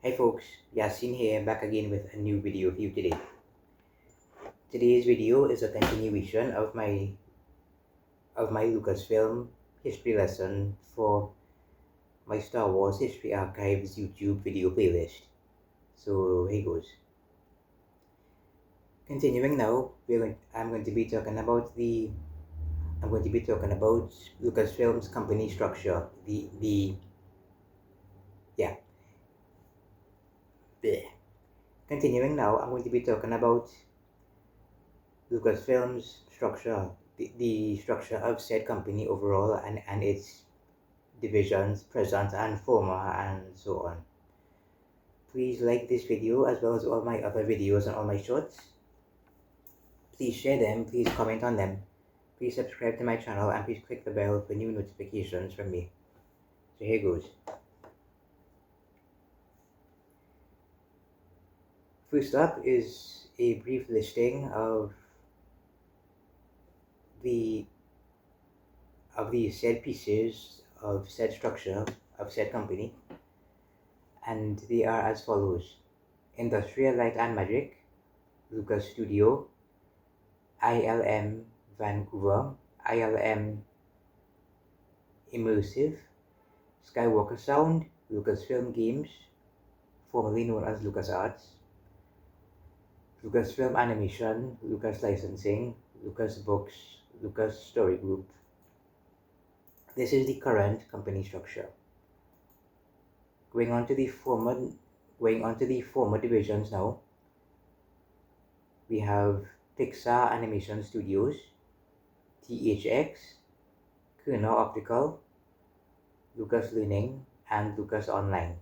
Hi folks, Yasin here, back again with a new video for you today. Today's video is a continuation of my Lucasfilm history lesson for my Star Wars History Archives YouTube video playlist. So here goes. Continuing now, I'm going to be talking about Lucasfilm's company structure. Continuing now, I'm going to be talking about Lucasfilm's structure, the structure of said company overall, and its divisions, present and former, and so on. Please like this video as well as all my other videos and all my shorts. Please share them, please comment on them, please subscribe to my channel, and please click the bell for new notifications from me. So here goes. First up is a brief listing of the said pieces of said structure of said company, and they are as follows: Industrial Light and Magic, Lucas Studio, ILM Vancouver, ILM Immersive, Skywalker Sound, Lucasfilm Games, formerly known as LucasArts, Lucasfilm Animation, Lucas Licensing, Lucas Books, Lucas Story Group. This is the current company structure. Going on to the former divisions now. We have Pixar Animation Studios, THX, Kerner Optical, Lucas Learning, and Lucas Online.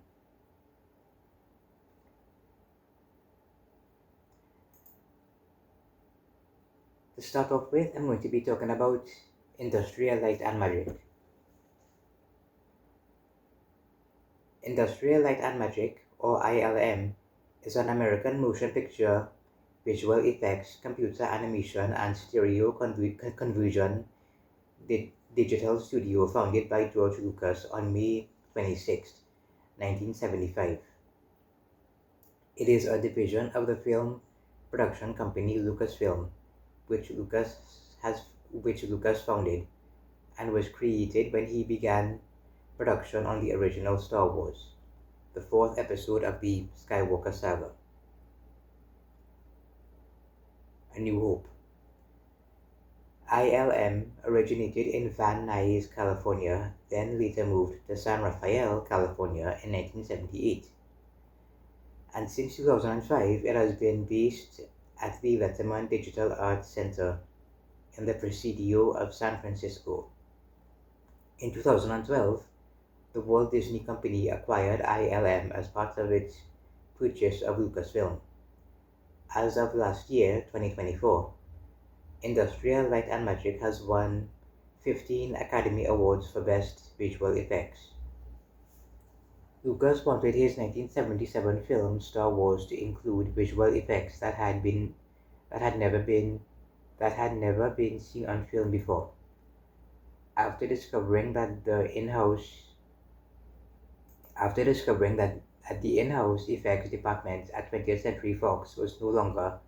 To start off with, I'm going to be talking about Industrial Light and Magic. Industrial Light and Magic, or ILM, is an American motion picture, visual effects, computer animation, and stereo conversion digital studio founded by George Lucas on May 26, 1975. It is a division of the film production company Lucasfilm, which Lucas founded, and was created when he began production on the original Star Wars, the fourth episode of the Skywalker saga, A New Hope. ILM originated in Van Nuys, California, then later moved to San Rafael, California in 1978. And since 2005, it has been based at the Letterman Digital Arts Center in the Presidio of San Francisco. In 2012, the Walt Disney Company acquired ILM as part of its purchase of Lucasfilm. As of last year, 2024, Industrial Light and Magic has won 15 Academy Awards for Best Visual Effects. Lucas wanted his 1977 film Star Wars to include visual effects that had never been seen on film before. After discovering that the in-house effects department at 20th Century Fox was no longer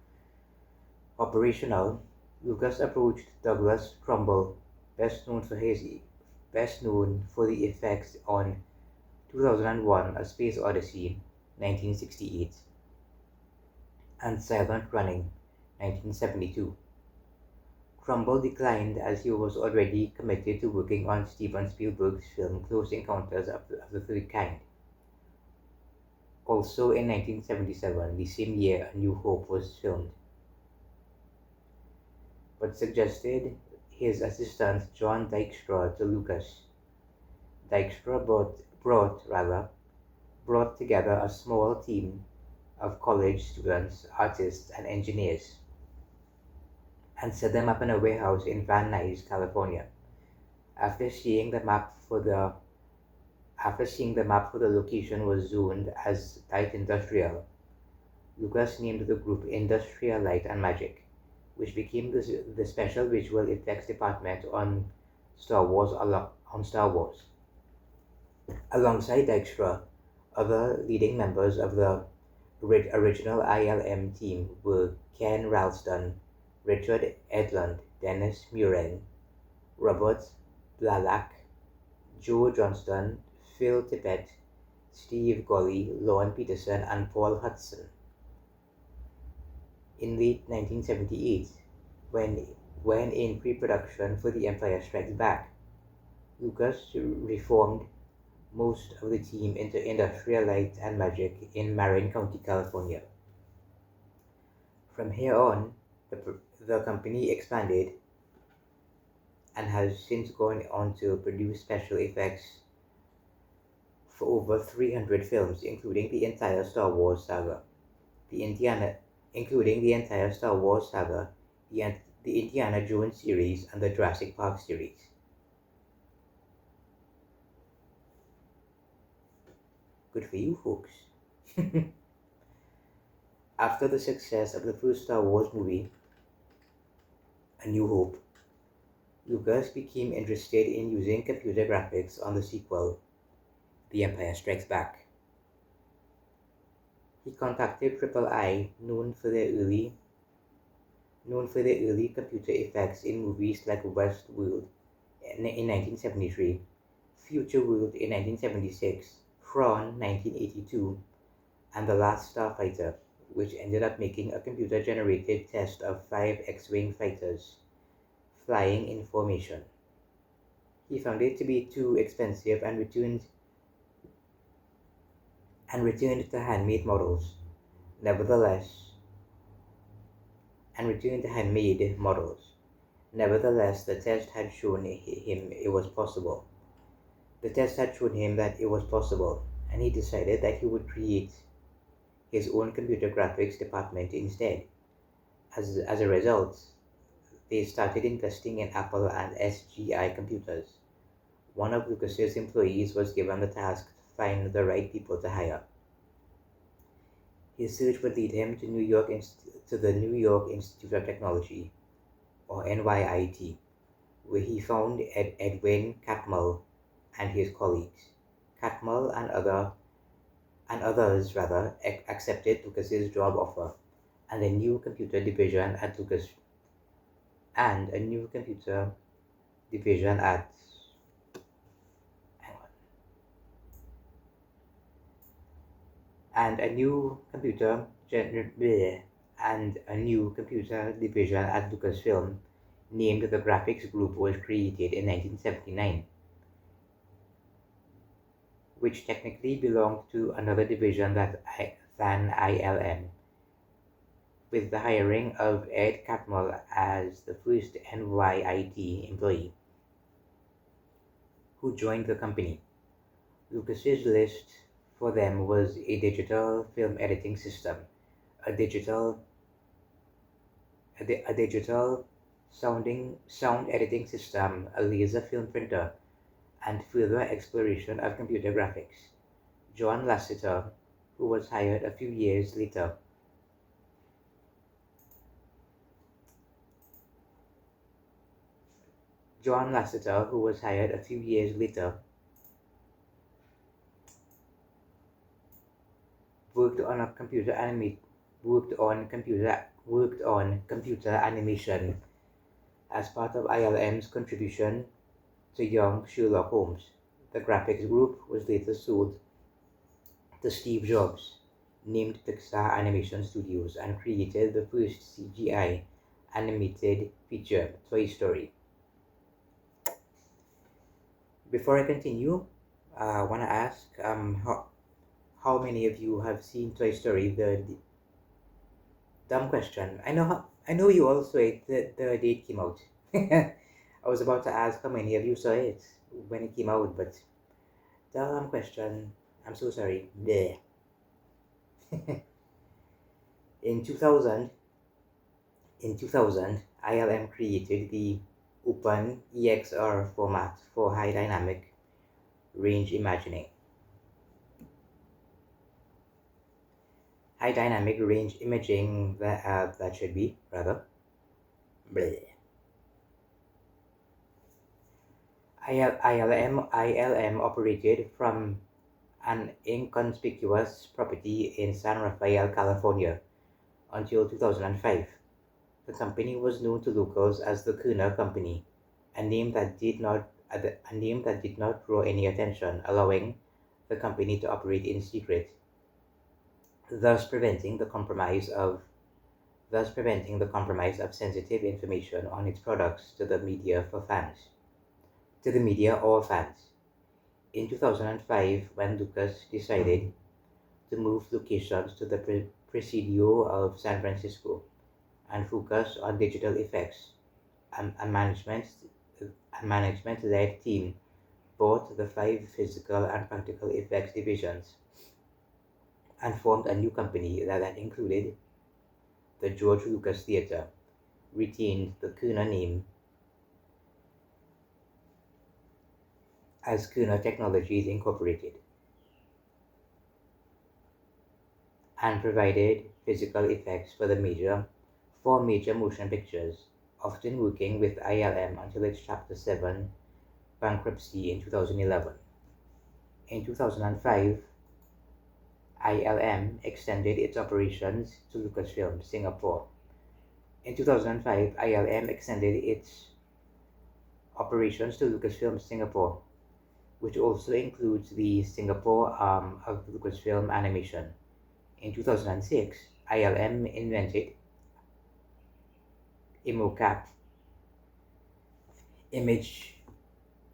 operational, Lucas approached Douglas Trumbull, best known for the effects on 2001: A Space Odyssey, 1968, and Silent Running, 1972. Trumbull declined as he was already committed to working on Steven Spielberg's film Close Encounters of the Third Kind. Also in 1977, the same year, A New Hope was filmed, but suggested his assistant John Dykstra to Lucas. Dykstra brought together a small team of college students, artists, and engineers, and set them up in a warehouse in Van Nuys, California. After seeing the map for the location was zoned as light industrial, Lucas named the group Industrial Light and Magic, which became the special visual effects department on Star Wars. Alongside Dykstra, Other leading members of the original ILM team were Ken Ralston, Richard Edlund, Dennis Muren, Robert Blalak, Joe Johnston, Phil Tippett, Steve Golly, Lorne Peterson, and Paul Hudson. In late 1978, when in pre-production for The Empire Strikes Back, Lucas reformed most of the team into Industrial Light and Magic in Marin County, California. From here on, the company expanded and has since gone on to produce special effects for over 300 films, including the entire Star Wars saga, including the entire Star Wars saga, the Indiana Jones series, and the Jurassic Park series. Good for you folks. After the success of the first Star Wars movie, A New Hope, Lucas became interested in using computer graphics on the sequel, The Empire Strikes Back. He contacted Triple I, known for their early computer effects in movies like Westworld in 1973, Future World in 1976, Tron 1982, and The Last Starfighter, which ended up making a computer-generated test of 5 X-Wing fighters flying in formation. He found it to be too expensive and returned to handmade models. Nevertheless, the test had shown him it was possible. The test had shown him that it was possible, and he decided that he would create his own computer graphics department instead. As a result, they started investing in Apple and SGI computers. One of Lucas's employees was given the task to find the right people to hire. His search would lead him to the New York Institute of Technology, or NYIT, where he found Edwin Catmull and his colleagues. Catmull and others accepted Lucas's job offer, and a new computer division at and a new computer division at Lucasfilm, named the Graphics Group, was created in 1979, which technically belonged to another division than ILM, with the hiring of Ed Catmull as the first NYIT employee who joined the company. Lucas's list for them was a digital film editing system, a digital sound editing system, a laser film printer, and further exploration of computer graphics. John Lasseter, who was hired a few years later, worked on computer animation as part of ILM's contribution to Young Sherlock Holmes. The graphics group was later sold to Steve Jobs, named Pixar Animation Studios, and created the first CGI animated feature, Toy Story. Before I continue, I want to ask how many of you have seen Toy Story? The dumb question. I know you all saw it. The date came out. I was about to ask how many of you saw it when it came out, but dumb question. I'm so sorry. Bleh. In 2000, ILM created the Open EXR format for high dynamic range imaging. That should be rather. Bleh. ILM operated from an inconspicuous property in San Rafael, California, until 2005. The company was known to locals as the Kuna Company, a name that did not draw any attention, allowing the company to operate in secret, thus preventing the compromise of sensitive information on its products to the media or fans. In 2005, when Lucas decided to move locations to the Presidio of San Francisco and focus on digital effects, a management-led team bought the five physical and practical effects divisions and formed a new company that included the George Lucas Theater, retained the Kuna name as Kuna Technologies Incorporated, and provided physical effects for four major motion pictures, often working with ILM until its Chapter 7 bankruptcy in 2011. In 2005, ILM extended its operations to Lucasfilm Singapore. In 2005, ILM extended its operations to Lucasfilm Singapore, which also includes the Singapore arm of Lucasfilm Animation. In 2006, ILM invented IMOCAP,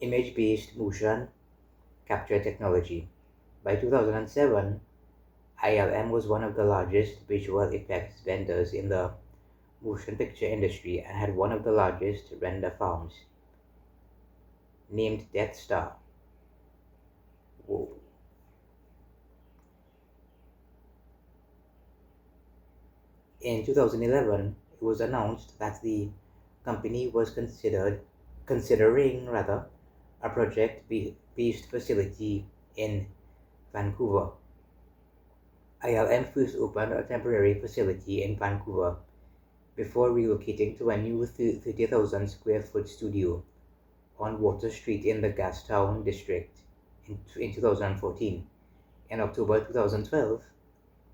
image-based motion capture technology. By 2007, ILM was one of the largest visual effects vendors in the motion picture industry and had one of the largest render farms, named Death Star. Whoa. In 2011, it was announced that the company was considering a project-based facility in Vancouver. ILM first opened a temporary facility in Vancouver before relocating to a new 30,000 square foot studio on Water Street in the Gastown district in 2014. In October 2012,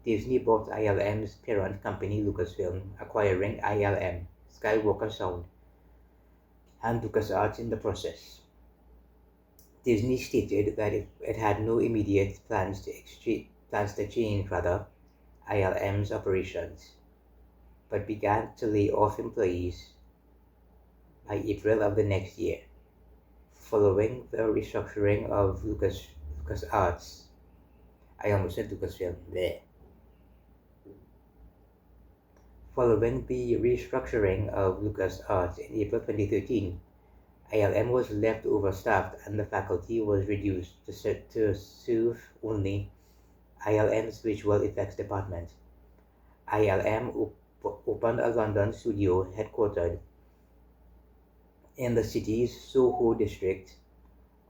Disney bought ILM's parent company Lucasfilm, acquiring ILM, Skywalker Sound, and LucasArts in the process. Disney stated that it had no immediate plans to change ILM's operations, but began to lay off employees by April of the next year, following the restructuring of LucasArts. I almost said Lucasfilm there. Following the restructuring of LucasArts in April 2013, ILM was left overstaffed and the faculty was reduced to serve only ILM's visual effects department. ILM opened a London studio headquartered in the city's Soho district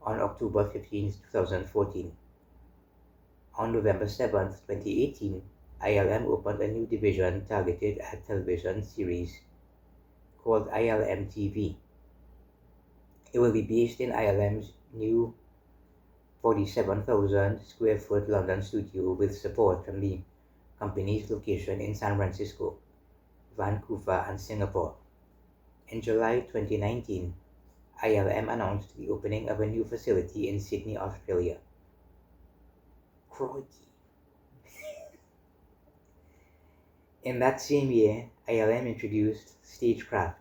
on October 15, 2014. On November 7, 2018, ILM opened a new division targeted at television series called ILM TV. It will be based in ILM's new 47,000 square foot London studio with support from the company's location in San Francisco, Vancouver, and Singapore. In July 2019, ILM announced the opening of a new facility in Sydney, Australia. Crikey. In that same year, ILM introduced Stagecraft.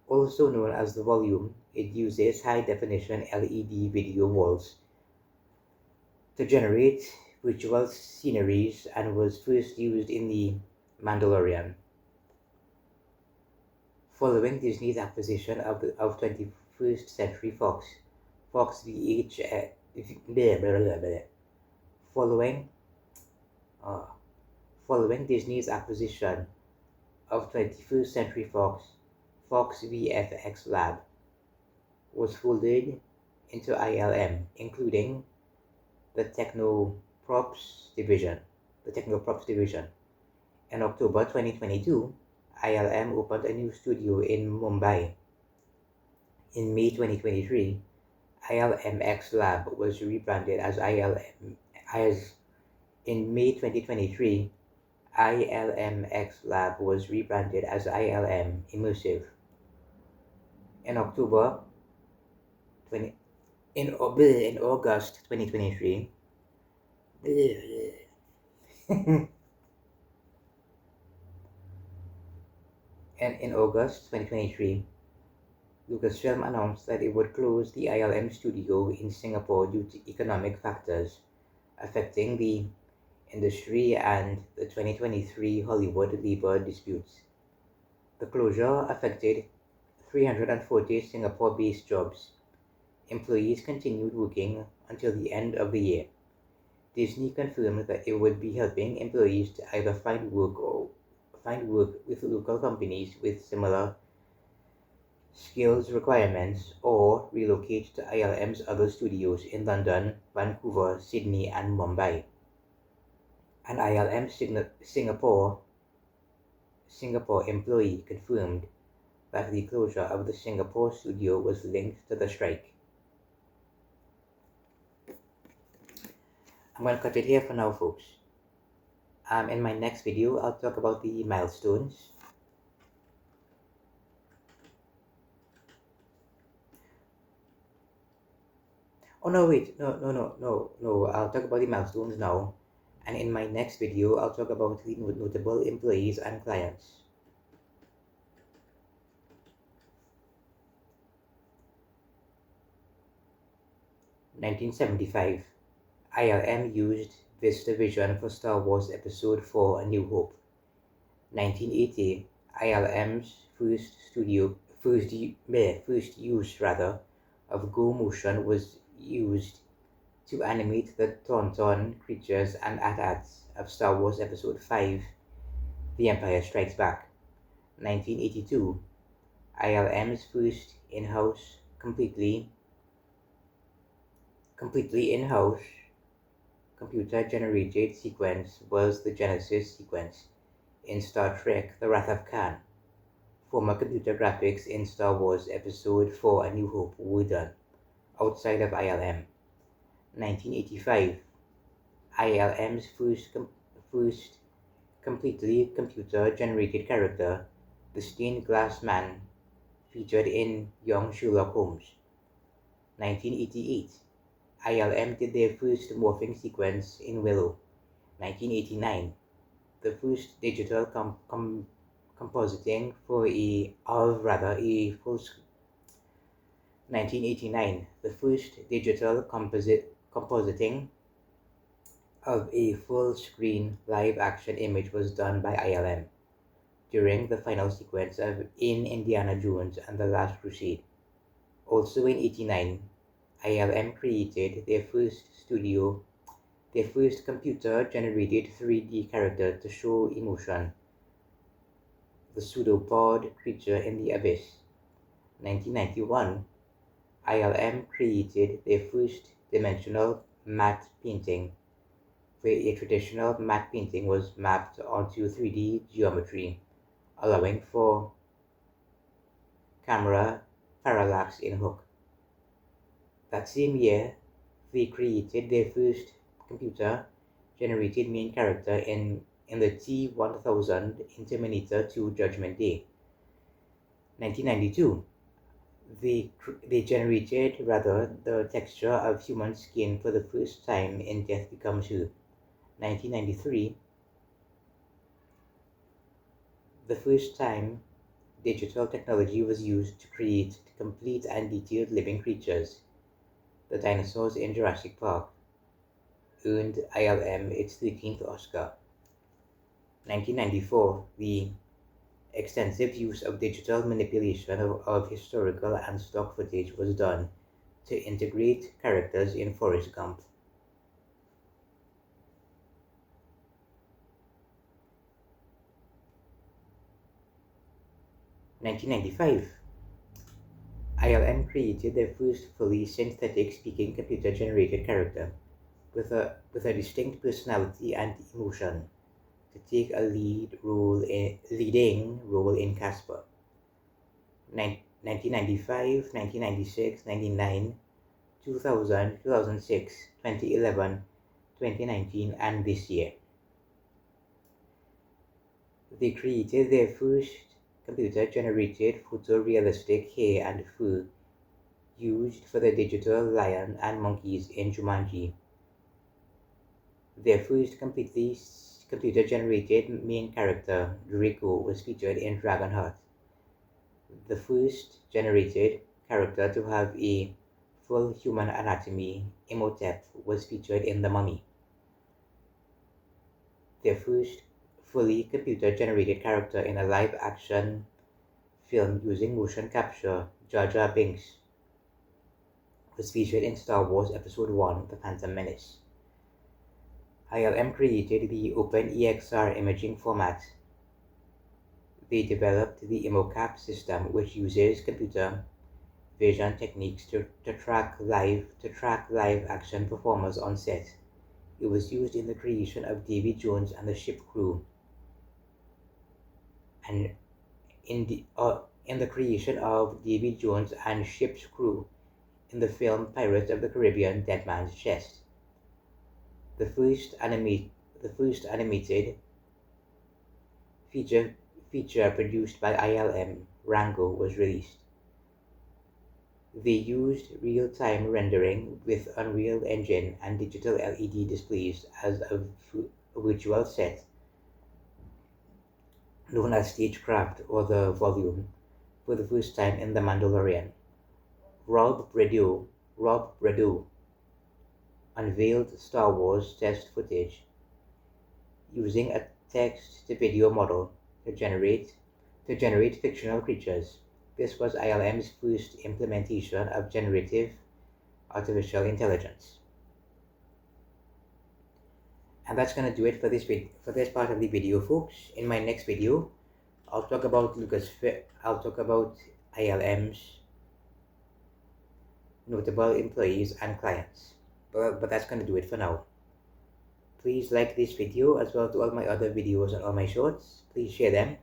Also known as the Volume, it uses high-definition LED video walls to generate virtual sceneries and was first used in The Mandalorian. Following Disney's acquisition of 21st Century Fox VHS, following Disney's acquisition of 21st Century Fox VFX Lab was folded into ILM, including the Technoprops division. In October 2022, ILM opened a new studio in Mumbai. In May 2023, ILMX Lab was rebranded as ILM as in May 2023. ILMX Lab was rebranded as ILM Immersive. In October 20 in August 2023. And in August 2023, Lucasfilm announced that it would close the ILM studio in Singapore due to economic factors affecting the industry and the 2023 Hollywood labor disputes. The closure affected 340 Singapore-based jobs. Employees continued working until the end of the year. Disney confirmed that it would be helping employees to either find work with local companies with similar skills requirements or relocate to ILM's other studios in London, Vancouver, Sydney, and Mumbai. An ILM Singapore employee confirmed that the closure of the Singapore studio was linked to the strike. I'm going to cut it here for now, folks. In my next video, I'll talk about the milestones. Oh no, wait, no, I'll talk about the milestones now. And in my next video, I'll talk about the notable employees and clients. (1975) ILM used Vista Vision for Star Wars Episode IV: A New Hope. 1980 ILM's first use of Go Motion was used to animate the Tauntaun creatures and AT-ATs of Star Wars Episode V: The Empire Strikes Back. 1982 ILM's first completely in-house computer-generated sequence was the Genesis sequence in Star Trek: The Wrath of Khan. Former computer graphics in Star Wars Episode IV: A New Hope were done outside of ILM. 1985 ILM's first completely computer-generated character, the Stained Glass Man, featured in Young Sherlock Holmes. 1988 ILM did their first morphing sequence in Willow. 1989 the first digital compositing for a full 1989 the first digital compositing of a full-screen live-action image was done by ILM during the final sequence in Indiana Jones and the Last Crusade. Also in 1989, ILM created their first computer-generated 3D character to show emotion, the pseudopod creature in the abyss. 1991, ILM created their first dimensional matte painting, where a traditional matte painting was mapped onto 3D geometry, allowing for camera parallax in hook. That same year, they created their first computer-generated main character in the T-1000 in Terminator 2 Judgment Day. 1992, they generated the texture of human skin for the first time in Death Becomes Her. 1993, the first time digital technology was used to create complete and detailed living creatures. The dinosaurs in Jurassic Park earned ILM its 13th Oscar. 1994, the extensive use of digital manipulation of historical and stock footage was done to integrate characters in Forrest Gump. 1995, ILM created their first fully synthetic speaking computer-generated character with a distinct personality and emotion to take a leading role in Casper. 1995, 1996, 1999, 2000, 2006, 2011, 2019, and this year. They created their first computer-generated photorealistic hair and fur used for the digital lion and monkeys in Jumanji. Their first completely computer-generated main character, Draco, was featured in Dragonheart. The first generated character to have a full human anatomy, Imhotep, was featured in The Mummy. Their first fully computer-generated character in a live-action film using motion capture, Jar Jar Binks, was featured in Star Wars Episode 1, The Phantom Menace. ILM created the OpenEXR imaging format. They developed the IMOCAP system, which uses computer vision techniques to track live action performers on set. It was used in the creation of Davy Jones and the Ship Crew, and in the creation of Davy Jones and Ship's Crew in the film Pirates of the Caribbean: Dead Man's Chest. The first animated feature produced by ILM, Rango, was released. They used real-time rendering with Unreal Engine and digital LED displays as a virtual set known as Stagecraft or the Volume for the first time in The Mandalorian. Rob Bredow unveiled Star Wars test footage using a text-to-video model to generate fictional creatures. This was ILM's first implementation of generative artificial intelligence. And that's gonna do it for this part of the video, folks. In my next video, I'll talk about ILM's notable employees and clients. But that's gonna do it for now. Please like this video as well to all my other videos and all my shorts. Please share them.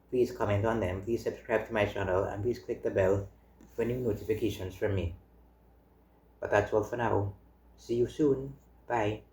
Please comment on them. Please subscribe to my channel and please click the bell for new notifications from me. But that's all for now. See you soon. Bye.